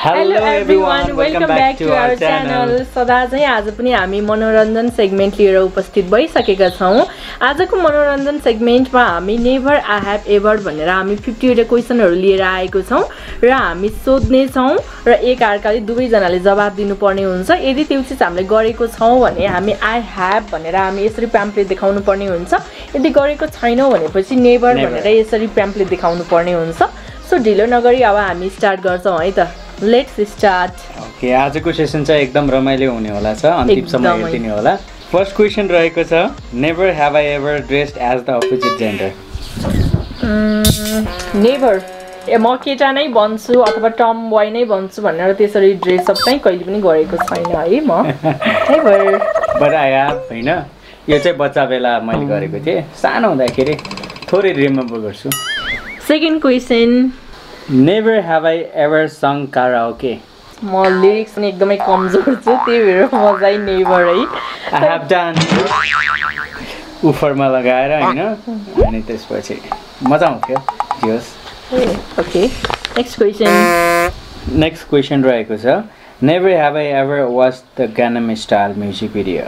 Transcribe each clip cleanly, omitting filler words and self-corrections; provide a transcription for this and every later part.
Hello everyone, welcome back to our channel. सदा चाहिँ आज पनि हामी मनोरञ्जन सेगमेन्ट लिएर उपस्थित भइसकेका छौं. आजको मनोरञ्जन सेगमेन्टमा हामी नेभर आई हैव एभर भनेर हामी 50 वटा क्वेशनहरु लिएर आएको छौं र हामी सोध्ने छौं र एक अर्काले दुवै जनाले जवाफ दिनुपर्ने हुन्छ. यदि त्यो चाहिँ हामीले गरेको छौं भने हामी आई हैव भनेर हामी यसरी प्याम्पलेट देखाउनु पर्ने हुन्छ. यदि गरेको छैनौं भनेपछि नेभर भनेर यसरी प्याम्पलेट देखाउनु पर्ने हुन्छ. सो ढिलो नगरी अब हामी स्टार्ट गर्छौं है त. Let's start. Okay, आजको सेसन चाहिँ एकदम रमाइलो हुने होला छ. अन्तिमसम्म हेर्दिने होला. फर्स्ट क्वेशन रहेको छ, never have I ever dressed as the opposite gender. Never. म केटा नै भन्छु अथवा टम बोय नै भन्छु भनेर त्यसरी ड्रेस अप चाहिँ कहिले पनि गरेको छैन है म. Never. But I have, हैन. यो चाहिँ बच्चा बेला मैले गरेको थिए. सानो हुँदाखेरि थोरै रिमेम्बर गर्छु. Second question. Never have I ever sung karaoke. म लिरिक्स नि एकदमै कमजोर छु त्यही भएर म चाहिँ नेभर है. I have done. उफरमा लगाएर हैन अनि त्यसपछि मजा आउँथ्यो. जस. Okay. Next question. Next question रहेको छ. Never have I ever watched the Gangnam Style music video.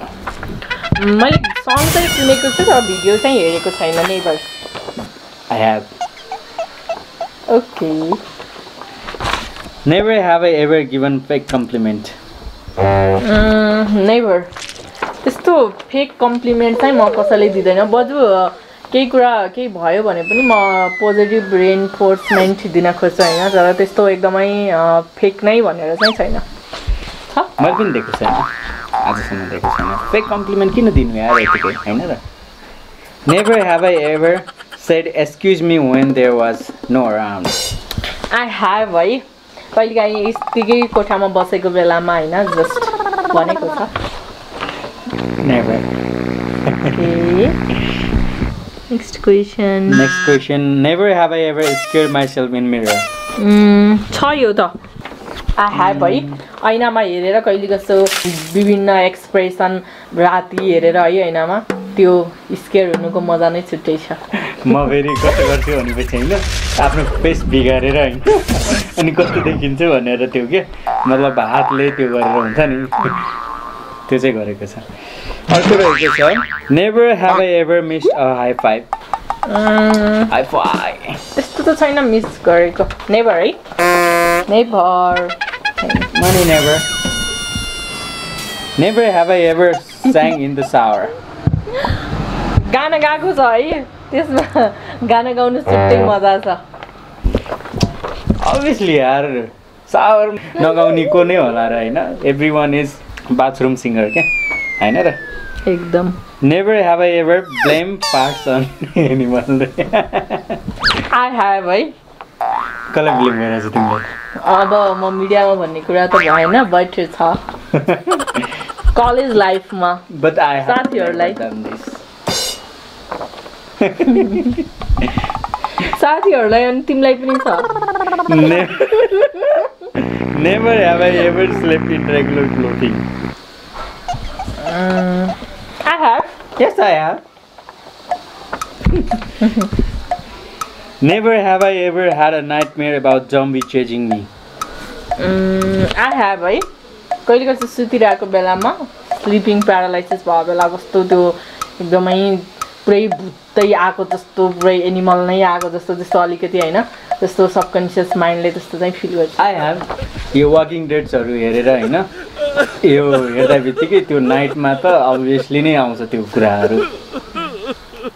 मैले सङ चाहिँ सुनेको छु तर भिडियो चाहिँ हेरेको छैन. Never. I have. Okay. Never have I ever given fake compliment. Never. त्यस्तो फेक कम्प्लिमेन्ट चाहिँ म कसैले दिदैन. बजु केही कुरा केही भयो भने पनि म पोजिटिभ रेइन्फोर्समेन्ट दिन खोज्छु हैन. तर त्यस्तो एकदमै फेक नै भनेर चाहिँ छैन. मैले पनि देखेको छैन. आजसम्म देखेको छैन. फेक कम्प्लिमेन्ट किन दिनु यार यतिकै हैन र. Never have I ever said excuse me when there was no around. I have है. कहिलेकाहीँ यतिकै कोठामा बसेको बेलामा हैन जस्ट भनेको छ. Never. Okay. Next question. Next question. Never have I ever scared myself in mirror. छ यो त. I have है. ऐनामा हेरेर कहिले कस्तो विभिन्न एक्सप्रेसन राति हेरेर है ऐनामा त्यो स्केयर हुनुको मजा नै छुट्टै छ. म फेरि कस्तो गर्छु भनेपछि हैन आफ्नो फेस बिगारेर हैन अनि कस्तो देखिन्छ भनेर त्यो के मतलब हातले त्यो गरेर हुन्छ नि त्यो चाहिँ गरेको छ. अर्को रहेको छ. Never have I ever missed a high five. High five. त्यस्तो त छैन मिस गरेको. नेभर है. Never. Money never. Never have I ever sang in the shower. गाना गाएको छ है. त्यसमा गाना गाउनु छुट्टै मजा छ. Obviously यार शावर नगाउने को नै होला र हैन. Everyone is bathroom singer के हैन र. एकदम. Never have I ever blamed parts on anyone. I have है. कसलाई ब्लेम गरेछ तिमीले? अब म मिडियामा भन्ने कुरा त भएन बट छ. कलेज लाइफमा. But I have साथीहरुलाई done this. साथीहरुलाई अनि तिमीलाई पनि छ. Never have I ever slept in regular clothing. I have. Yes, I have. Never have I ever had a nightmare about zombie chasing me. I have है. कहिले कहिले सुतिरहेको बेलामा sleeping paralysis भयो बेला कस्तो त्यो एकदमै पुरै भुत्तै आएको जस्तो पुरै एनिमल नै आएको जस्तो त्यस्तो अलिकति हैन त्यस्तो सबकन्सियस माइन्डले त्यस्तो चाहिँ फिल गर्छ. I have. यो वाकिङ डेड्सहरु हेरेर हैन यो हेर्दा बित्तिकै त्यो नाइटमा त अब्भियसली नै आउँछ त्यो कुराहरु.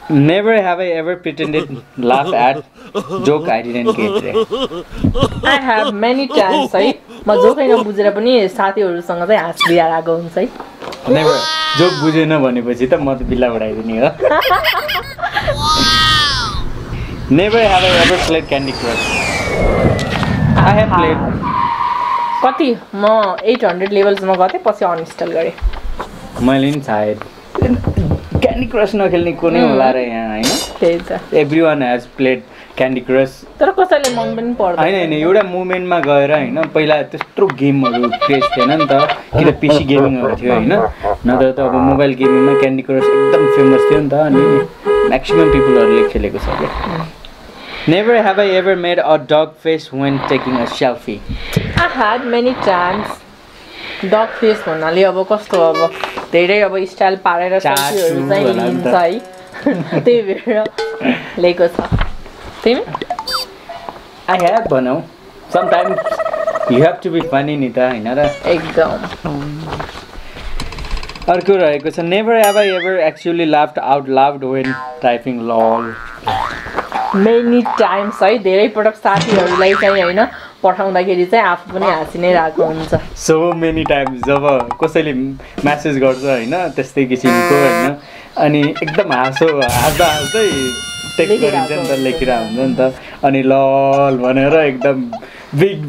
Never have I ever pretended laugh at joke I didn't get. I have many times है. म जोकै नबुझेर पनि साथीहरुसँग चाहिँ हाँस्दै आएको हुन्छ है. Never. जोक बुझेन भनेपछि त म त बिल्ला उडाइदिने हो. Never have I ever played Candy Crush. I have played. कति म 800 लेभलसम्म गथे पछि अनइन्स्टल गरे. मैले नि सायद क्यान्डी क्रस नखेल्ने को नै होला र यहाँ हैन. त्यही त. Everyone has played Candy Crush. तर कसैले मन पनि पर्दैन. हैन एउटा मोमेन्टमा गएर हैन पहिला त्यत्रो गेमहरु क्रेज थिएन नि त किन पीसी गेमिङहरु थियो हैन. नत्र त अब मोबाइल गेमिङमा क्यान्डी क्रस एकदम फेमस थियो नि त अनि म्याक्सिमम पिपलहरुले खेलेको छ के. Never have I ever made a dog face when taking a selfie. I had many times. Dog face भन्नाले अब कस्तो अब धेरै अब स्टाइल पारेर सेल्फीहरू चाहिँ लिन्छ है त्यही भएर लिएको छ तिमी I have भनौँ sometimes you have to be funny नि त हैन र एकदम अर्को रहेको छ never have I ever actually laughed out loud when typing lol many times है धेरै पटक साथीहरूलाई चाहिँ हैन पठाउँदाखेरि चाहिँ आफू पनि हाँसी नै रहेको हुन्छ so many times जब कसैले मेसेज गर्छ हैन त्यस्तै किसिमको हैन अनि एकदम हाँस्दै टेक्स्ट गरिन्छ नि त लेखिरा हुन्छ नि त अनि लल भनेर एकदम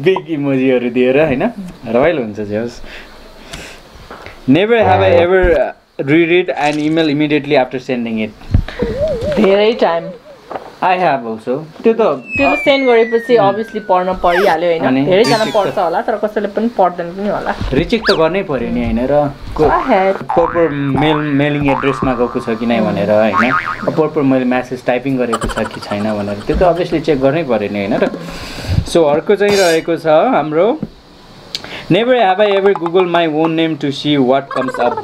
बिग इमोजीहरू दिएर हैन रमाइलो हुन्छ जस never have I ever reread an email immediately after sending it धेरै टाइम I have also त्यो सेन्ड गरेपछि obviously पढ्न परिहाल्यो हैन धेरै जना पढ्छ होला तर कसैले पनि पढ्दैन पनि होला रिचेक्ट त गर्नै पर्यो नि हैन र प्रोपर मेलिङ एड्रेसमा गएको छ कि नै भनेर हैन प्रोपर मैले मेसेज टाइपिङ गरेको छ कि छैन भनेर त्यो त obviously चेक गर्नै पर्यो नि हैन र सो अर्को चाहिँ रहेको छ हाम्रो never have I ever googled my own name to see what comes up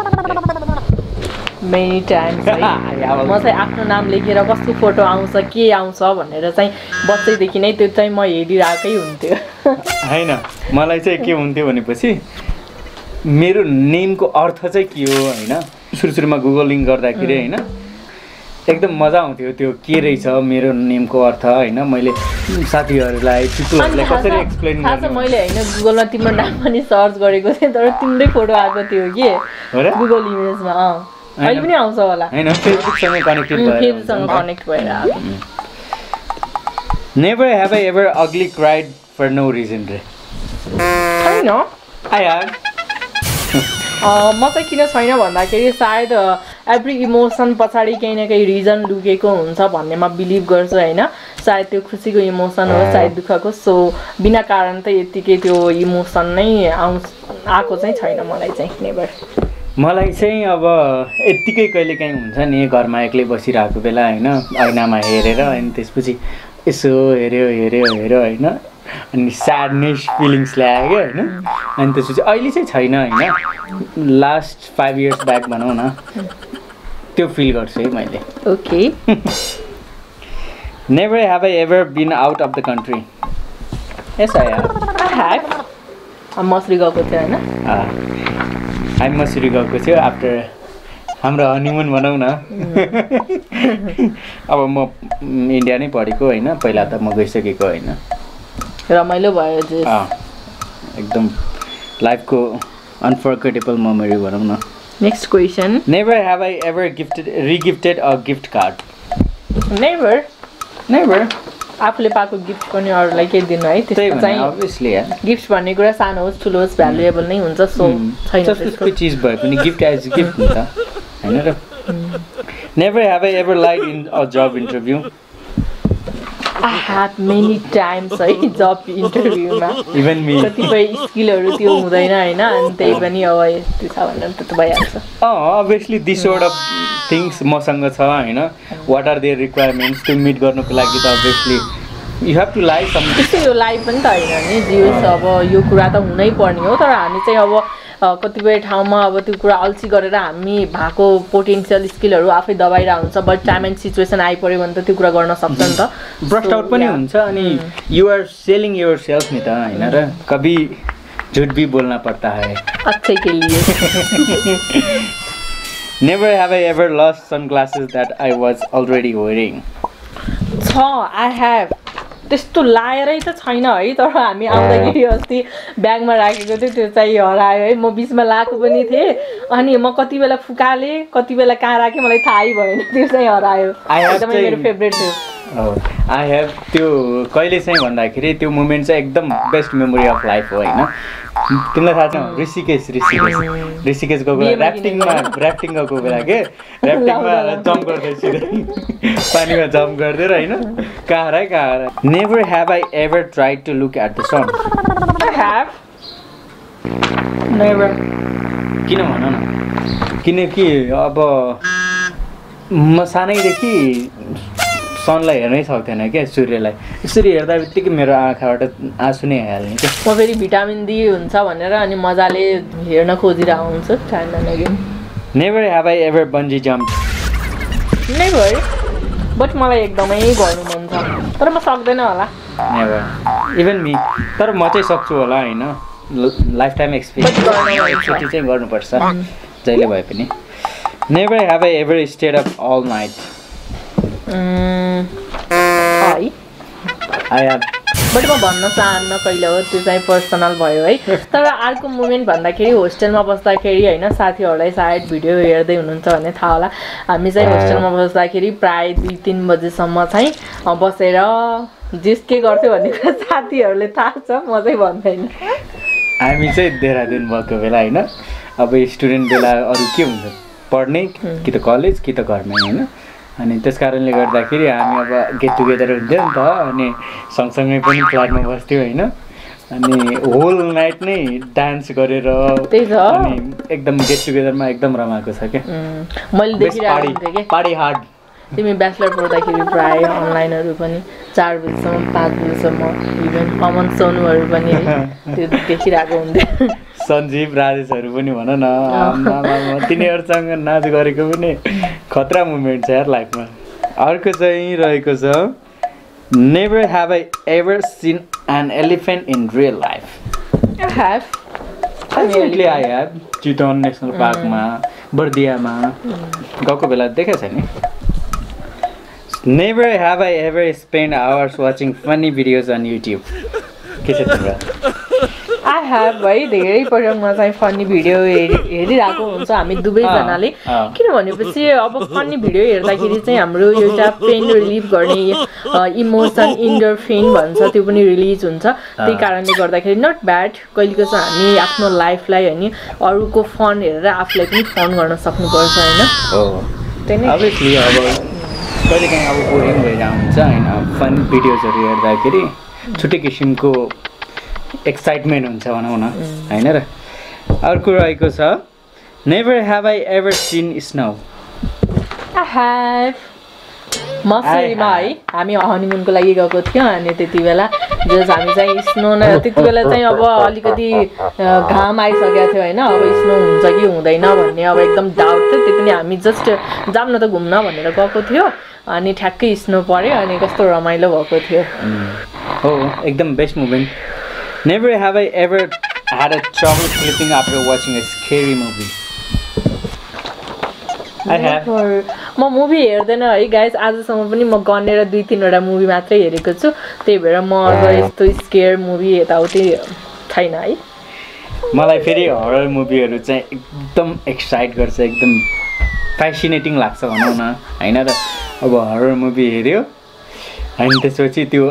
many times म चाहिँ आफ्नो नाम लेखेर कस्तो फोटो आउँछ के आउँछ भनेर चाहिँ बच्चैदेखि नै त्यो चाहिँ म हेरिरहेकै हुन्थ्यो हैन मलाई चाहिँ के हुन्थ्यो भनेपछि मेरो नेमको अर्थ चाहिँ के हो हैन सुरुमा गुगलिङ गर्दाखेरि हैन एकदम मजा आउँथ्यो त्यो के रहेछ मेरो नेमको अर्थ हैन मैले साथीहरूलाई पिपुलहरूलाई कसरी एक्सप्लेन गर्नु मैले हैन गुगलमा तिम्रो नाम पनि सर्च गरेको थिएँ तर तिम्रै फोटो आएको थियो के गुगल इमेजमा अहिले पनि आउँछ होला हैन फेसबुकसँग कनेक्ट भएर Never have I ever ugly cried for no reason रे हैन I have म चाहिँ किन छैन भन्दाखेरि सायद एभ्री इमोसन पछाडि केही न केही रिजन लुकेको हुन्छ भन्ने म बिलिभ गर्छु हैन सायद त्यो खुसीको इमोसन हो सायद दुःखको सो बिना कारण त यतिकै त्यो इमोसन नै आएको चाहिँ छैन मलाई चाहिँ नेभर मलाई चाहिँ अब यतिकै कहिले काहीँ हुन्छ नि घरमा एक्लै बसिरहेको बेला हैन ऐनामा हेरेर अनि त्यसपछि यसो हेर्यो हैन अनि स्याडनेस फिलिङ्स ल्यायो हैन अनि त्यसपछि अहिले चाहिँ छैन हैन लास्ट 5 इयर्स ब्याक भनौँ न त्यो फिल गर्छु है मैले okay never have I ever been out of the country yes I have Mussoorie गएको थियो हैन हामी मसरी गएको थियो आफ्टर हाम्रो हनीमुन भनौँ न अब म इन्डिया नै पढेको हैन पहिला त म गइसकेको हैन रमाइलो भयो एकदम लाइफको अनफर्गेटेबल मेमोरी भनौँ न next question never have I ever regifted a gift card never आफूले पाएको गिफ्ट पनि अरूलाई के दिनु है त्यस्तो चाहिँ obviously गिफ्ट भन्ने कुरा सानो होस् ठुलो होस् भ्यालुएबल नै हुन्छ सो छैन त्यस्तो चीज भए पनि गिफ्ट एज गिफ्ट हुन्छ हैन र never have I ever lied in a job interview I had many times है जब इन्टरभ्युमा इभन मी कतिपय स्किलहरू त्यो हुँदैन हैन अनि त्यही पनि अब त्यो छ भनेर त भइहाल्छ obviously this sort of things मसँग छ हैन what are their requirements to meet गर्नको लागि त obviously you have to lie some त्यसै यो लाई पनि त हैन नि जियोस् अब यो कुरा त हुनै पर्ने हो तर हामी चाहिँ अब कतिपय ठाउँमा अब त्यो कुरा अल्छी गरेर हामी भएको पोटेन्शियल स्किलहरू आफै दबाइरा हुन्छ बट टाइम एन्ड सिचुएसन आइपर्यो भने त त्यो कुरा गर्न सक्छ नि त ब्रस्ट आउट पनि हुन्छ अनि you are selling yourself नि त हैन र कभी झुट भी बोलना पड़ता है अच्छे के लिए never have I ever lost sunglasses that I was already wearing I have त्यस्तो लाएरै त छैन है तर हामी आउँदाखेरि अस्ति ब्यागमा राखेको थियो त्यो चाहिँ हरायो है म बिचमा लाएको पनि थिएँ अनि म कति बेला फुकाले कति बेला कहाँ राखेँ मलाई थाहै भएन त्यो चाहिँ हरायो एकदमै मेरो फेभरेट थियो आई हेभ त्यो कहिले चाहिँ भन्दाखेरि त्यो मोमेन्ट चाहिँ एकदम बेस्ट मेमोरी अफ लाइफ हो हैन तिमीलाई थाहा छ ऋषिकेश गएको बेला ऱ्याफ्टिङ गएको बेला के ऱ्याफ्टिङमा जम्प गर्दैछु पानीमा जम्प गर्दै हैन कहाँ never have I ever tried to look at the sun I have never किन भन न किनकि अब म सानैदेखि सनलाई हेर्नै सक्दैन क्या सूर्यलाई यसरी हेर्दा बित्तिकै मेरो आँखाबाट आँसु नै आइहाल्ने क्या म फेरि भिटामिन डी हुन्छ भनेर अनि मजाले हेर्न खोजिरहेको हुन्छु time never have I ever bungee jump never but मलाई एकदमै गर्नु मन छ तर म सक्दैन होला नेभर इभन मी तर म चाहिँ सक्छु होला होइन लाइफ टाइम एक्सपिरियन्स चाहिँ गर्नुपर्छ जहिले भए पनि never have I ever stayed up all night I have but म भन्न चाहन्न कहिले हो त्यो चाहिँ पर्सनल भयो है तर अर्को मुमेन्ट भन्दाखेरि होस्टेलमा बस्दाखेरि होइन साथीहरूलाई सायद भिडियो हेर्दै हुनुहुन्छ भने थाहा होला हामी चाहिँ होस्टेलमा बस्दाखेरि प्रायः 2-3 बजेसम्म चाहिँ बसेर जिस के गर्थ्यो भन्ने कुरा साथीहरूले थाहा छ म चाहिँ भन्दैन हामी चाहिँ देहरादुन भएको बेला होइन अब स्टुडेन्ट बेला अरू के हुन्छ पढ्ने कि त कलेज कि त घरमै होइन अनि त्यस कारणले गर्दाखेरि हामी अब गेट टुगेदर हुन्थ्यो नि त अनि सँगसँगै पनि फ्ल्याटमा बस्थ्यौँ होइन अनि होल नाइट नै डान्स गरेर अनि एकदम गेट टुगेदरमा एकदम रमाएको छ क्या मैले देखिरहेको थिएँ कि पार्टी हार्ड तिमी ब्याचलर पढ्दाखेरि प्रायः अनलाइनहरू पनि 4 बजीसम्म 5 बजीसम्म इभन अमन सोनुहरू पनि त्यो देखिरहेको हुन्थ्यो सञ्जीव राजेशहरू पनि भन न तिनीहरूसँग नाच गरेको पनि खतरा मुमेन्ट छ यार लाइफमा अर्को चाहिँ रहेको छ never have I ever seen an elephant in real life I have Chitwan national पार्कमा बर्दियामा गएको बेला देखेको छ नि never have I ever spend hours watching funny videos on YouTube के छ तिम्रो आई हेभ है धेरै पटक म चाहिँ फनी भिडियो हेरिरहेको हुन्छ हामी दुवैजनाले किन भनेपछि अब फनी भिडियो हेर्दाखेरि चाहिँ हाम्रो एउटा पेन रिलिफ गर्ने इमोसन इन्डोर्फिन भन्छ त्यो पनि रिलिज हुन्छ त्यही कारणले गर्दाखेरि नट ब्याड कहिलेको चाहिँ हामी आफ्नो लाइफलाई होइन अरूको फन हेरेर आफूलाई पनि फन गर्न सक्नुपर्छ होइन त्यही नै अभियसली अब कहिलेकाहीँ अब बोरिङ भइरहेको हुन्छ होइन फन भिडियोजहरू हेर्दाखेरि छुट्टै किसिमको एक्साइटमेन्ट हुन्छ भनौँ न होइन र अर्को रहेको छ never have I ever seen snow मसुरीमा है हामी हनीमुनको लागि गएको थियौँ अनि त्यति बेला जस हामी चाहिँ स्नो न त्यति बेला चाहिँ अब अलिकति घाम आइसकेको थियो होइन अब स्नो हुन्छ कि हुँदैन भन्ने अब एकदम डाउट थियो त्यो पनि हामी जस्ट जाऊँ न त घुम्न भनेर गएको थियो अनि ठ्याक्कै स्नो पऱ्यो अनि कस्तो रमाइलो भएको थियो हो एकदम best movement Never have I ever had a trouble sleeping after watching a scary movie. I have. म मुभी हेर्दैन है गाइज आजसम्म पनि म गनेर 2-3 वटा मुभी मात्रै हेरेको छु त्यही भएर म यस्तो स्केयर मुभी यताउति छैन है मलाई फेरि हरर मुभीहरू चाहिँ एकदम एक्साइट गर्छ एकदम फ्यासिनेटिङ लाग्छ भनौँ न होइन र अब हरर मुभी हेऱ्यो अनि त्यसपछि त्यो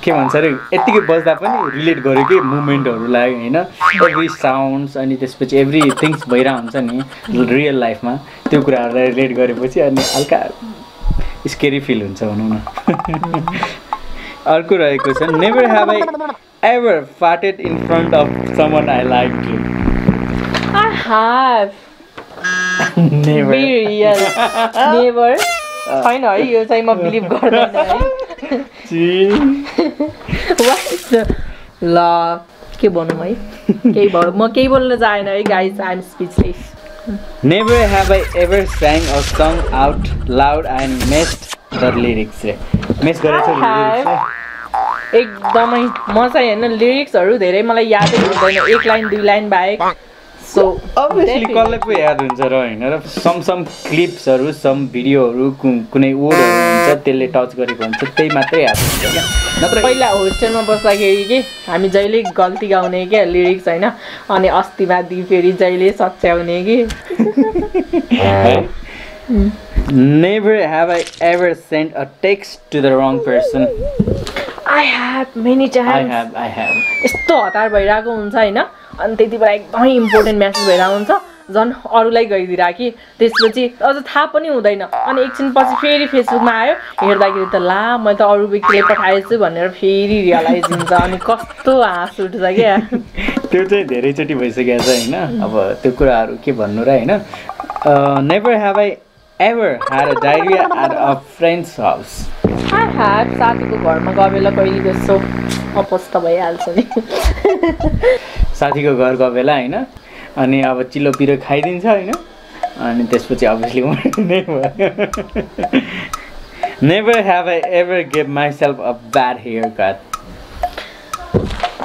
के भन्छ अरे यत्तिकै बस्दा पनि रिलेट गर्यो कि मुभमेन्टहरूलाई होइन एभ्री साउन्ड्स अनि त्यसपछि एभ्री थिङ्स भइरहेको हुन्छ नि रियल लाइफमा त्यो कुराहरूलाई रिलेट गरेपछि अनि हल्का स्केरी फिल हुन्छ भनौँ न अर्को रहेको छ never have I ever farted in front of someone I like you I have never छैन है यो चाहिँ म बिलिभ गर्दैन है ल के भनौँ है केही भयो म केही बोल्न जाएन है guys I am speechless never have I ever sang a song out loud and messed the lyrics mess गरेछ एकदमै म चाहिँ होइन लिरिक्सहरू धेरै मलाई यादै हुँदैन 1 लाइन 2 लाइन बाहेक सो अभियसली कसलाई पो याद हुन्छ र होइन र सम क्लिप्सहरू सम भिडियोहरू कुनै वर्डहरू हुन्छ त्यसले टच गरेको हुन्छ त्यही मात्रै याद हुन्छ क्या नत्र पहिला होस्टेलमा बस्दाखेरि कि हामी जहिले गल्ती गाउने क्या लिरिक्स होइन अनि अस्तिमा दिई फेरि जहिले सच्याउने कि never have I ever send a text to the wrong person I have many times I have यस्तो हतार भइरहेको हुन्छ होइन अनि त्यति बेला एकदमै इम्पोर्टेन्ट म्यासेज भइरहेको हुन्छ झन् अरूलाई गइदिएर कि त्यसपछि अझ थाहा पनि हुँदैन अनि एकछिन पछि फेरि फेसबुकमा आयो हेर्दाखेरि त ला मैले त अरू व्यक्तिले पठाएछु भनेर फेरि रियलाइज हुन्छ अनि कस्तो हाँस उठ्छ क्या त्यो चाहिँ धेरैचोटि भइसकेको छ होइन अब त्यो कुराहरू के भन्नु र होइन never have I ever had a diarrhea at a friend's house? I have. साथीको घरमा गए बेला कहिले जस्तो अपस्त भइहाल्छ नि साथीको घर गए बेला होइन अनि अब चिलो पिरो खाइदिन्छ होइन अनि त्यसपछि अभियसली नै भयो Never have I ever give myself a bad haircut.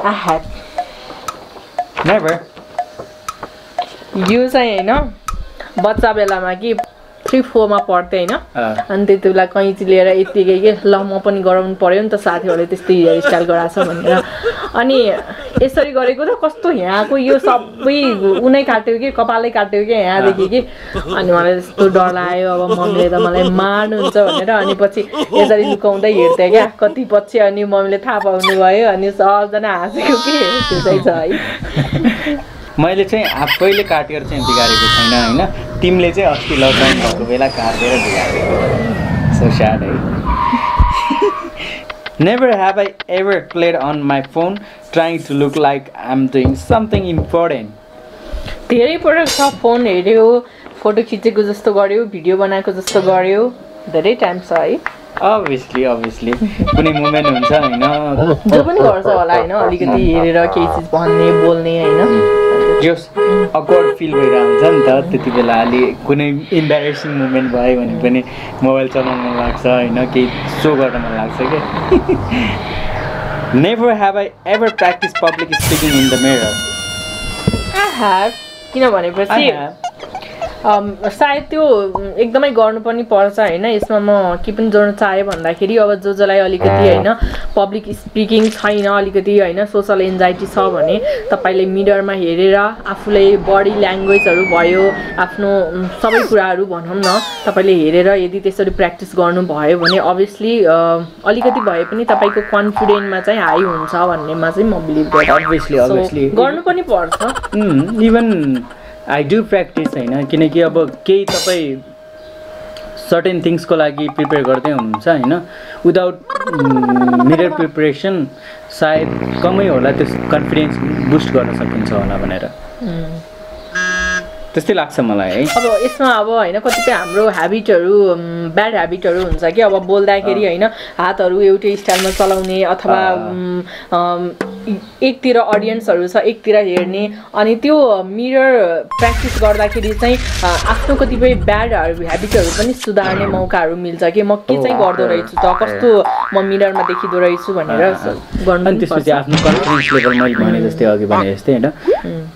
I have. Never. यो चाहिँ होइन बच्चा बेलामा कि 3-4 मा पढ्थेँ होइन अनि त्यति बेला कैँची लिएर यत्तिकै के ल म पनि गराउनु पर्यो नि त साथीहरूले त्यस्तै हेयर स्टाइल गराछ भनेर अनि यसरी गरेको त कस्तो यहाँको यो सबै उनै काट्यो कि कपालै काट्यो कि यहाँदेखि कि अनि मलाई त्यस्तो डर लाग्यो अब मम्मीले त मलाई मार्नुहुन्छ भनेर अनि पछि यसरी लुकाउँदै हिँड्थेँ क्या कति पछि अनि मम्मीले थाहा पाउनु भयो अनि सबजना हाँसेको के त्यो चाहिँ छ है मैले चाहिँ आफैले काटेर चाहिँ बिगारेको छैन होइन तिमीले चाहिँ अस्ति लकडाउन भएको बेला काटेर बिगारेको सो स्याड है Never have I ever played on my phone trying to look like I'm doing something important. धेरै पटक छ फोन हेर्यो फोटो खिचेको जस्तो गर्यो भिडियो बनाएको जस्तो गर्यो धेरै टाइम छ है Obviously कुनै मोमेन्ट हुन्छ होइन जो पनि गर्छ होला होइन अलिकति हेरेर केही चिज भन्ने बोल्ने होइन जो अकवर्ड फिल भइरहेको हुन्छ नि त त्यति बेला अलि कुनै इम्बेरेसिङ मोमेन्ट भयो भने पनि मोबाइल चलाउन मन लाग्छ होइन केही सो गर्न मन लाग्छ क्या Never have I ever practiced public speaking in the mirror. I have किन भनेपछि सायद त्यो एकदमै गर्नु पनि पर्छ होइन यसमा म के पनि जोड्न चाहे भन्दाखेरि अब जसलाई अलिकति होइन पब्लिक स्पिकिङ छैन अलिकति होइन सोसल एन्जाइटी छ भने तपाईले मिररमा हेरेर आफूलाई बडी ल्याङ्ग्वेजहरू भयो आफ्नो सबै कुराहरू भनौँ न तपाईले हेरेर यदि त्यसरी प्र्याक्टिस गर्नु भयो भने अभियसली अलिकति भए पनि तपाईको कन्फिडेन्टमा चाहिँ हाई हुन्छ भन्नेमा चाहिँ म बिलिभ गर्छु अभियसली गर्नु पनि पर्छ इभन I do practice होइन किनकि अब केही तपाईँ सर्टेन थिङ्सको लागि प्रिपेयर गर्दै हुनुहुन्छ होइन विदाउट मिरर प्रिपरेसन सायद कमै होला त्यो कन्फिडेन्स बुस्ट गर्न सकिन्छ होला भनेर त्यस्तै लाग्छ मलाई है अब यसमा अब होइन कतिपय हाम्रो ह्याबिटहरू ब्याड ह्याबिटहरू हुन्छ कि अब बोल्दाखेरि होइन हातहरू एउटै स्टाइलमा चलाउने अथवा एकतिर अडियन्सहरू छ एकतिर हेर्ने अनि त्यो मिरर प्र्याक्टिस गर्दाखेरि चाहिँ आफ्नो कतिपय ब्याड ह्याबिटहरू पनि सुधार्ने मौकाहरू मिल्छ कि म के चाहिँ गर्दो रहेछु त कस्तो म मिररमा देखिँदो रहेछु भनेर गर्नु अनि त्यसपछि आफ्नो कन्फिडेन्स लेभल मैले भने जस्तै अघि भने जस्तै होइन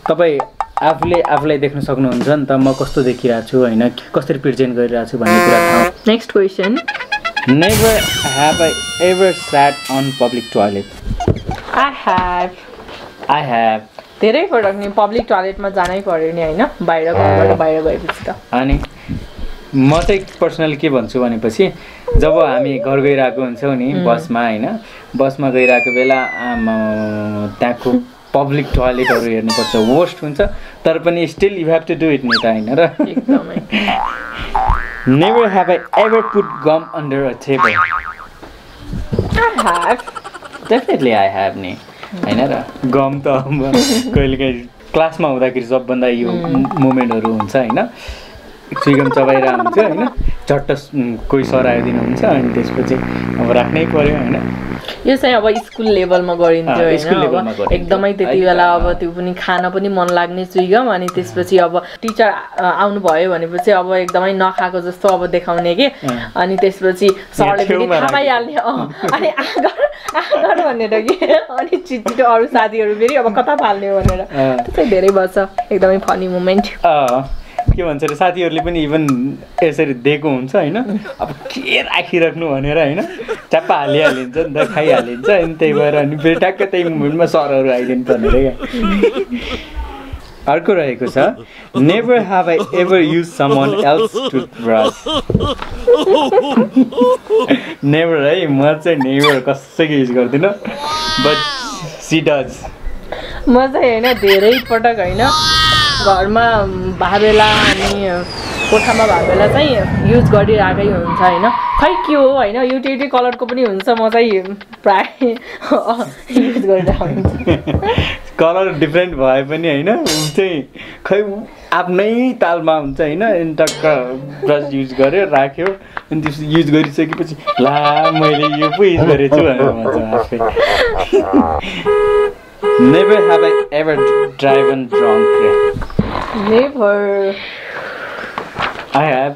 तपाईँ आफूलाई देख्न सक्नुहुन्छ नि त म कस्तो देखिरहेको छु होइन कसरी प्रेजेन्ट गरिरहेको छु भन्ने कुरा थाहा next question Never have I ever sat on public toilet. I have धेरै पटक नि पब्लिक टोयलेटमा जानै पर्यो नि हैन बाहिर घरबाट बाहिर गएपछि त अनि म चाहिँ पर्सनली के भन्छु भनेपछि जब हामी घर गइरहेको हुन्छौँ नि बसमा हैन बसमा गइरहेको बेला त्यहाँको पब्लिक टोयलेटहरू हेर्नुपर्छ वर्स्ट हुन्छ तर पनि still you have to do it नि त हैन र एकदमै Never have I ever put gum under a table. I have. Definitely I have नि हैन र गम त कहिलेकाहीँ क्लासमा हुँदाखेरि सबभन्दा यो मोमेन्टहरू हुन्छ हैन चुइगम चबाइरहेको हुन्छ हैन झट्ट कोही सर आइदिनुहुन्छ अनि त्यसपछि अब राख्नै पर्यो हैन यो चाहिँ अब स्कुल लेभलमा गरिन्थ्यो हैन एकदमै त्यति बेला अब त्यो पनि खान पनि मन लाग्ने चुइगम अनि त्यसपछि अब टिचर आउनु भयो भनेपछि अब एकदमै नखाएको जस्तो अब देखाउने के अनि त्यसपछि सरले पनि थाहा पाइहाल्ने अनि आगर भनेर के अनि छिटो अरू साथीहरू फेरि अब कता फाल्ने भनेर त्यो चाहिँ धेरै वर्ष एकदमै फनी मोमेन्ट के भन्छ अरे साथीहरूले पनि इभन यसरी दिएको हुन्छ हैन अब के राखिराख्नु भनेर हैन च्याप्पा हालिहालिन्छ नि त खाइहालिन्छ अनि त्यही भएर अनि फेरि ट्याक्क त्यही मोमेन्टमा सरहरू आइदिनु पर्ने रे अर्को रहेको छ never have I ever use someone else toothbrush never है म चाहिँ नेभर कसैको युज गर्दिनँ बट सी डज म चाहिँ हैन धेरै पटक हैन घरमा भाबेला अनि कोठामा भाबेला चाहिँ युज गरिरहेकै हुन्छ हैन खै के हो हैन युटिलिटी कलरको पनि हुन्छ म चाहिँ प्राय युज गरिरहेको हुन्छ कलर डिफरेन्ट भए पनि हैन चाहिँ खै आफ्नै तालमा हुन्छ होइन अनि टक्क ब्रस युज गर्यो राख्यो अनि त्यस युज गरिसकेपछि ला मैले यो पो युज गरेछु भनेर भन्छ आफै never have I ever driven drunk never I have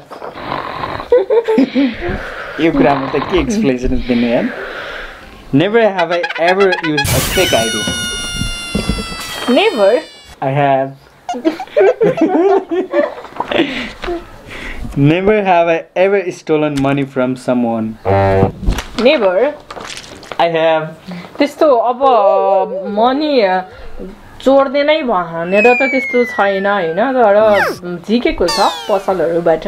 यो कुरामा त के एक्सप्लेनेसन दिने यार never have I ever use a fake ID never I have Never have I ever stolen money from someone. Never. I have. त्यस्तो अब money चोर्दै नै भनेर त त्यस्तो छैन हैन तर झिकेको छ पसलहरुबाट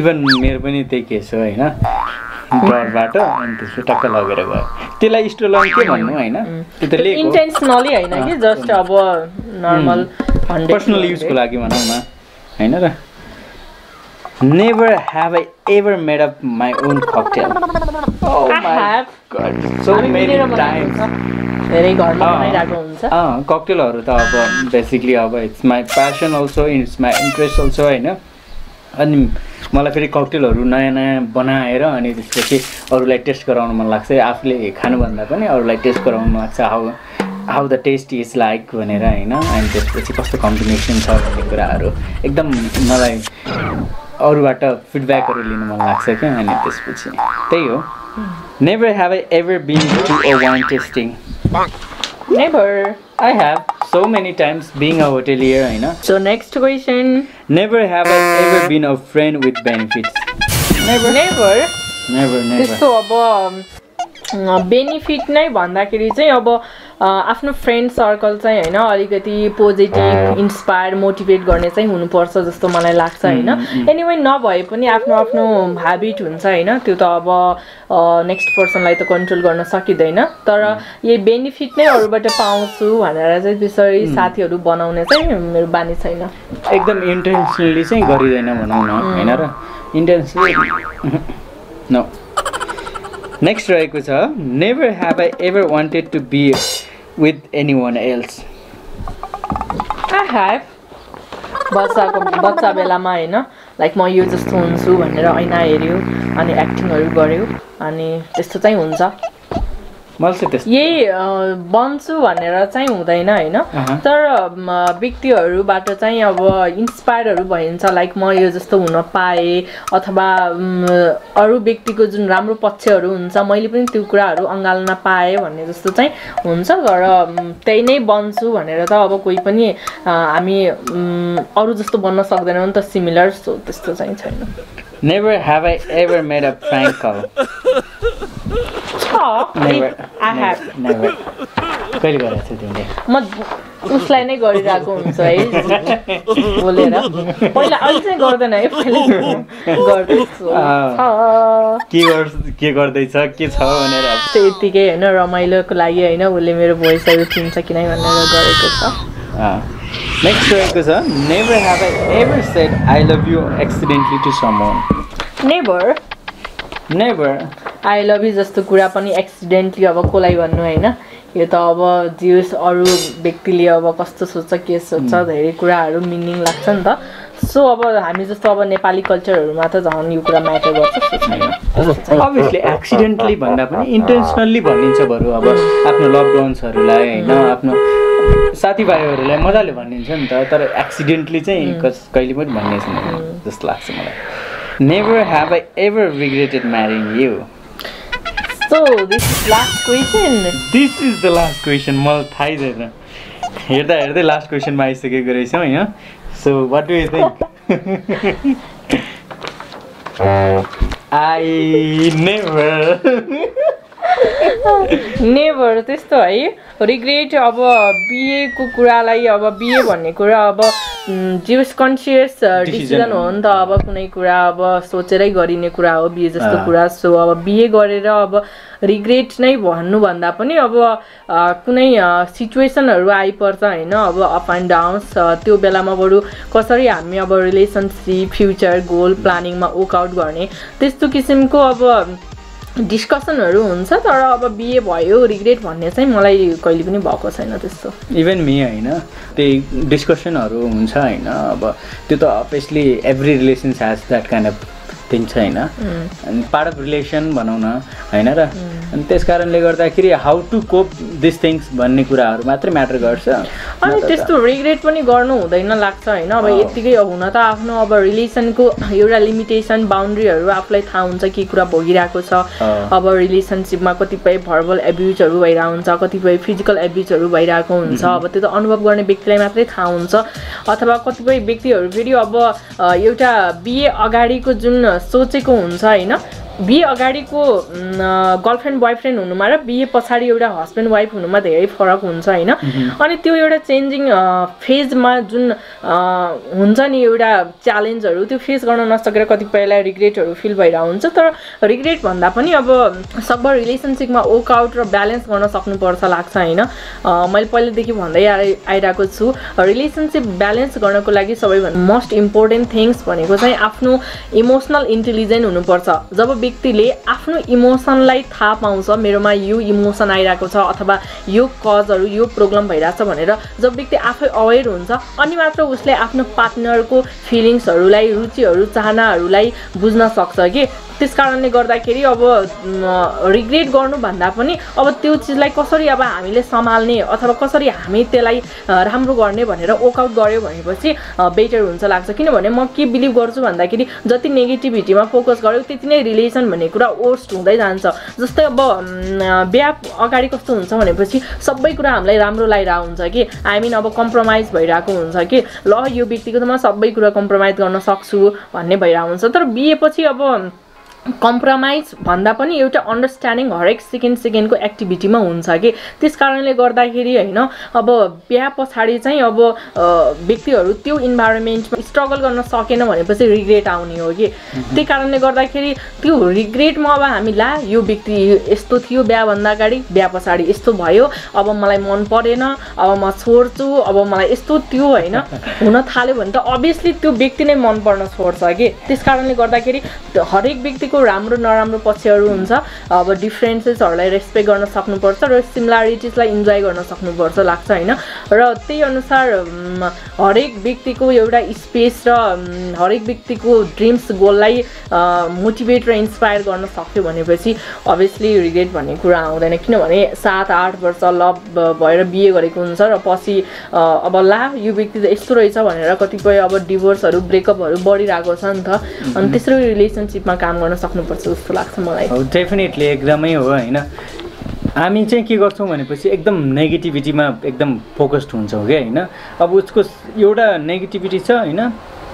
इभन मेरो पनि त्यही केस हो हैन डरबाट अनि त्यसो टक्क लगेर गयो त्यसलाई स्टोलन के भन्नु हैन त्यो त लिएको इन्टेन्सनली हैन कि जस्ट अब नर्मल पर्सनल युजको लागि भनौं न हैन र Never have I ever made up my own cocktail. Oh my God. So many times. धेरै घरमा बनाइराको हुन्छ cocktailहरु त अब बेसिकली अब it's my passion also it's my interest also हैन अनि मलाई फेरि ककटेलहरु नयाँ नयाँ बनाएर अनि त्यसपछि अरूलाई टेस्ट गराउन मन लाग्छ आफूले खानु भन्दा पनि अरूलाई टेस्ट गराउन मन लाग्छ how the test is like भनेर हैन अनि त्यसपछि कस्तो कम्बिनेसन छ भन्ने कुराहरु एकदम मलाई अरूबाट फिडब्याकहरु लिन मन लाग्छ के अनि त्यसपछि त्यही हो never have I ever been to a wine tasting never I have so many times being a hotelier, I know. So next question. Never have I ever been a friend with benefits. Never. त्यस्तो अब benefit नै भन्दाखेरि चाहिँ अब आफ्नो friend circle चाहिँ हैन अलिकति पोजिटिभ इन्स्पायर मोटिभेट गर्ने चाहिँ हुनुपर्छ जस्तो मलाई लाग्छ हैन एनीवे नभए पनि आफ्नो आफ्नो ह्याबिट हुन्छ हैन त्यो त अब नेक्स्ट पर्सनलाई त कन्ट्रोल गर्न सकिदैन तर यही बेनिफिट नै अरूबाट पाउँछु भनेर चाहिँ त्यसरी साथीहरु बनाउने चाहिँ मेरो बानी छैन एकदम इन्टेन्सनली चाहिँ गरिदैन भनौं न हैन र इन्टेन्सनली नो नेक्स्ट रहेको छ never have I ever wanted to be with anyone else I have बच्चा बेलामा हैन लाइक म यो जस्तो हुन्छु भनेर ऐना हेर्यो अनि एक्टिङहरु गर्यो अनि त्यस्तो चाहिँ हुन्छ यही बन्छु भनेर चाहिँ हुँदैन हैन तर व्यक्तिहरुबाट चाहिँ अब इन्स्पायरहरु भइन्छ लाइक म यो जस्तो हुन पाए अथवा अरु व्यक्तिको जुन राम्रो पक्षहरु हुन्छ मैले पनि त्यो कुराहरु अंगाल्न पाए भन्ने जस्तो चाहिँ हुन्छ तर त्यही नै बन्छु भनेर त अब कोही पनि हामी अरु जस्तो बन्न सक्दैनौं नि त सिमिलर सो त्यस्तो चाहिँ छैन Never have I ever made a prank call. Never. I have. Never. कहिले गरेछ तिमीले म उसलाई नै गरिराको हुन्छ है बोलेर पहिला अहिले चाहिँ गर्दैन है पहिला गर्दैछु के गर्दैछ के छ भनेर त्यतिकै हैन रमाइलोको लागि हैन उले मेरो भोइसहरु चिन्छ कि नै भनेर गरेको छ नेक्स्ट रहेको छ never have I ever said I love you accidentally to someone never I love you जस्तो कुरा पनि एक्सिडेन्टली अब कोलाई भन्नु हैन यो त अब जिउस अरु व्यक्तिले अब कस्तो सोच्छ के सोच्छ धेरै कुराहरु मिनिङ लाग्छ नि त सो अब हामी जस्तो अब नेपाली कल्चरहरुमा त झन् यो कुरा म्याटर गर्छ अभियसली एक्सिडेन्टली भन्दा पनि इन्टेन्सनली भनिन्छ बरु अब आफ्नो लभड वन्सहरुलाई हैन आफ्नो साथीभाइहरुलाई मजाले भनिन्छ नि त तर एक्सिडेन्टली चाहिँ कहिले पनि भन्ने छैन जस्तो लाग्छ मलाई never have I ever regretted marrying you So this is last question. This is the last question. मलाई थाहै छैन हेर्दै लास्ट क्वेशनमा आइसकेको रहेछौं हैन So what do you think? I never त्यस्तो है रिग्रेट अब बीए को कुरालाई अब बीए भन्ने कुरा अब जिउस कन्सियस डिसिजन हो नि त अब कुनै कुरा अब सोचेरै गरिने कुरा हो बीए जस्तो कुरा सो अब बीए गरेर अब रिग्रेट नै भन्नु भन्दा पनि अब कुनै सिचुएसनहरु आइपर्छ हैन अब अप एन्ड डाउन्स त्यो बेलामा बरु कसरी हामी अब रिलेशनशिप फ्युचर गोल प्लानिङमा वर्क आउट गर्ने त्यस्तो किसिमको अब डिस्कसनहरू हुन्छ तर अब बिए भयो रिग्रेट भन्ने चाहिँ मलाई कहिले पनि भएको छैन त्यस्तो इभन मी होइन त्यही डिस्कसनहरू हुन्छ होइन अब त्यो त obviously every relations has that kind of thing छ होइन अनि पार्ट अफ रिलेसन भनौँ न होइन र अनि त्यस कारणले गर्दाखेरि how to cope this things भन्ने कुराहरू मात्रै म्याटर गर्छ अनि त्यस्तो रिग्रेट पनि गर्नु हुँदैन लाग्छ होइन अब यत्तिकै हुन त आफ्नो अब रिलेसनको एउटा लिमिटेसन बााउन्ड्रीहरू आफूलाई थाहा हुन्छ के कुरा भोगिरहेको छ अब रिलेसनसिपमा कतिपय भर्बल एब्युजहरू भइरहेको हुन्छ कतिपय फिजिकल एब्युजहरू भइरहेको हुन्छ अब त्यो त अनुभव गर्ने व्यक्तिलाई मात्रै थाहा हुन्छ अथवा कतिपय व्यक्तिहरू फेरि अब एउटा बिए अगाडिको जुन सोचेको हुन्छ होइन बिए अगाडिको गर्लफ्रेन्ड बोयफ्रेन्ड हुनुमा र बिए पछाडि एउटा हस्बेन्ड वाइफ हुनुमा धेरै फरक हुन्छ होइन अनि त्यो एउटा चेन्जिङ फेजमा जुन हुन्छ नि एउटा च्यालेन्जहरू त्यो फेस गर्न नसकेर कतिपयलाई रिग्रेटहरू फिल भइरहेको हुन्छ तर रिग्रेट भन्दा पनि अब सब रिलेसनसिपमा वर्कआउट र ब्यालेन्स गर्न सक्नुपर्छ लाग्छ होइन मैले पहिलेदेखि भन्दै आइरहेको छु रिलेसनसिप ब्यालेन्स गर्नको लागि सबैभन्दा मोस्ट इम्पोर्टेन्ट थिङ्स भनेको चाहिँ आफ्नो इमोसनल इन्टेलिजेन्ट हुनुपर्छ जब व्यक्तिले आफ्नो इमोसनलाई थाहा पाउँछ मेरोमा यो इमोसन आइरहेको छ अथवा यो कजहरू यो प्रब्लम भइरहेछ भनेर जब व्यक्ति आफै अवेर हुन्छ अनि मात्र उसले आफ्नो पार्टनरको फिलिङ्सहरूलाई रुचिहरू चाहनाहरूलाई बुझ्न सक्छ कि त्यस कारणले गर्दाखेरि अब रिग्रेट गर्नुभन्दा पनि अब त्यो चिजलाई कसरी अब हामीले सम्हाल्ने अथवा कसरी हामी त्यसलाई राम्रो गर्ने भनेर वर्कआउट गऱ्यो भनेपछि बेटर हुन्छ लाग्छ किनभने म के बिलिभ गर्छु भन्दाखेरि जति नेगेटिभिटीमा फोकस गर्यो त्यति नै रिलेसन भन्ने कुरा वर्स्ट हुँदै जान्छ जस्तै अब बिहा अगाडि कस्तो हुन्छ भनेपछि सबै कुरा हामीलाई राम्रो लागिरहेको हुन्छ कि आई मिन अब कम्प्रोमाइज भइरहेको हुन्छ कि ल यो व्यक्तिको त म सबै कुरा कम्प्रोमाइज गर्न सक्छु भन्ने भइरहेको हुन्छ तर बिएपछि अब कम्प्रोमाइज भन्दा पनि एउटा अन्डरस्ट्यान्डिङ हरेक सेकेन्डको एक्टिभिटीमा हुन्छ कि त्यस कारणले गर्दाखेरि होइन अब बिहा पछाडि चाहिँ अब व्यक्तिहरू त्यो इन्भाइरोमेन्टमा स्ट्रगल गर्न सकेन भनेपछि रिग्रेट आउने हो कि त्यही कारणले गर्दाखेरि त्यो रिग्रेटमा अब हामी ला यो व्यक्ति यस्तो थियो बिहाभन्दा अगाडि बिहा पछाडि यस्तो भयो अब मलाई मन परेन अब म छोड्छु अब मलाई यस्तो थियो होइन हुन थाल्यो भने त अभियसली त्यो व्यक्ति नै मन पर्न छोड्छ कि त्यस कारणले गर्दाखेरि हरेक व्यक्तिको राम्रो नराम्रो पक्षहरू हुन्छ अब डिफ्रेन्सेसहरूलाई रेस्पेक्ट गर्न सक्नुपर्छ र सिमिलारिटिजलाई इन्जोय गर्न सक्नुपर्छ लाग्छ होइन र त्यही अनुसार हरेक व्यक्तिको एउटा स्पेस र हरेक व्यक्तिको ड्रिम्स गोललाई मोटिभेट र इन्सपायर गर्न सक्यो भनेपछि अभियसली रिग्रेट भन्ने कुरा आउँदैन किनभने 7-8 वर्ष लभ भएर बिहे गरेको हुन्छ र पछि अब ला यो व्यक्ति त यस्तो रहेछ भनेर कतिपय अब डिभोर्सहरू ब्रेकअपहरू बढिरहेको छ नि त अनि त्यसरी रिलेसनसिपमा काम गर्न सक्नुपर्छ जस्तो लाग्छ मलाई डेफिनेटली एकदमै हो होइन हामी चाहिँ के गर्छौँ भनेपछि एकदम नेगेटिभिटीमा एकदम फोकस्ड हुन्छौँ क्या होइन अब उसको एउटा नेगेटिभिटी छ होइन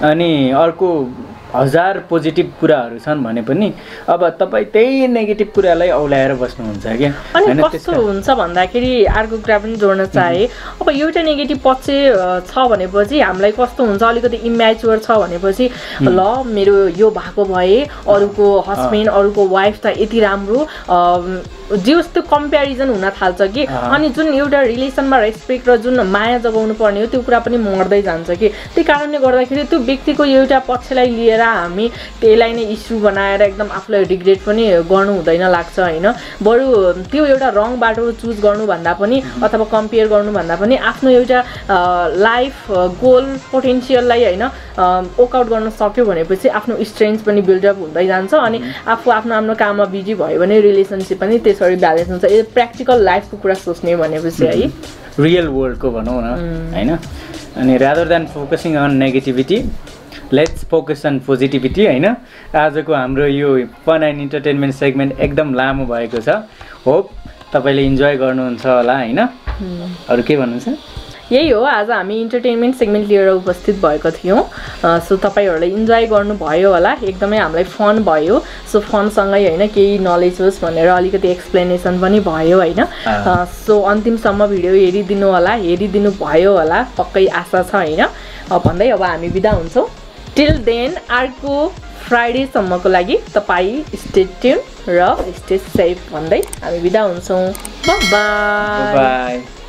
अनि अर्को 1000 पोजिटिभ कुराहरू छन् भने पनि अब तपाईँ त्यही नेगेटिभ कुरालाई औलाएर बस्नुहुन्छ क्या अनि कस्तो हुन्छ भन्दाखेरि अर्को कुरा पनि जोड्न चाहे अब एउटा नेगेटिभ पक्ष छ भनेपछि हामीलाई कस्तो हुन्छ अलिकति इम्याच्योर छ भनेपछि ल मेरो यो भएको भए अरूको हस्बेन्ड अरूको वाइफ त यति राम्रो जस्तो कम्प्यारिजन हुन थाल्छ कि अनि जुन एउटा रिलेसनमा रेस्पेक्ट र जुन माया जगाउनु पर्ने हो त्यो कुरा पनि मर्दै जान्छ कि त्यही कारणले गर्दाखेरि त्यो व्यक्तिको एउटा पक्षलाई लिएर हामी त्यसलाई नै इस्यु बनाएर एकदम आफूलाई रिग्रेट पनि गर्नु हुँदैन लाग्छ होइन बरु त्यो एउटा रङ बाटो चुज गर्नुभन्दा पनि अथवा कम्पेयर गर्नुभन्दा पनि आफ्नो एउटा लाइफ गोल पोटेन्सियललाई होइन वर्कआउट गर्न सक्यो भनेपछि आफ्नो स्ट्रेन्थ पनि बिल्डअप हुँदै जान्छ अनि आफू आफ्नो काममा बिजी भयो भने रिलेसनसिप पनि त्यसरी ब्यालेन्स हुन्छ यो प्र्याक्टिकल लाइफको कुरा सोच्ने भनेपछि है रियल वर्ल्डको भनौँ न होइन अनि rather than focusing on negativity let's focus on positivity होइन आजको हाम्रो यो फन एन्ड इन्टरटेनमेन्ट सेगमेन्ट एकदम लामो भएको छ होप तपाईँले इन्जोय गर्नुहुन्छ होला होइन अरू के भन्नुहुन्छ यही हो आज हामी इन्टरटेनमेन्ट सेगमेन्ट लिएर उपस्थित भएको थियौँ सो तपाईँहरूले इन्जोय गर्नुभयो होला एकदमै हामीलाई फन भयो सो फनसँगै होइन केही नलेज होस् भनेर अलिकति एक्सप्लेनेसन पनि भयो होइन सो अन्तिमसम्म भिडियो हेरिदिनु होला हेरिदिनु भयो होला पक्कै आशा छ होइन भन्दै अब हामी बिदा हुन्छौँ टिल देन अर्को फ्राइडेसम्मको लागि तपाईँ स्टे ट्युन र स्टे सेफ भन्दै हामी बिदा हुन्छौँ बाई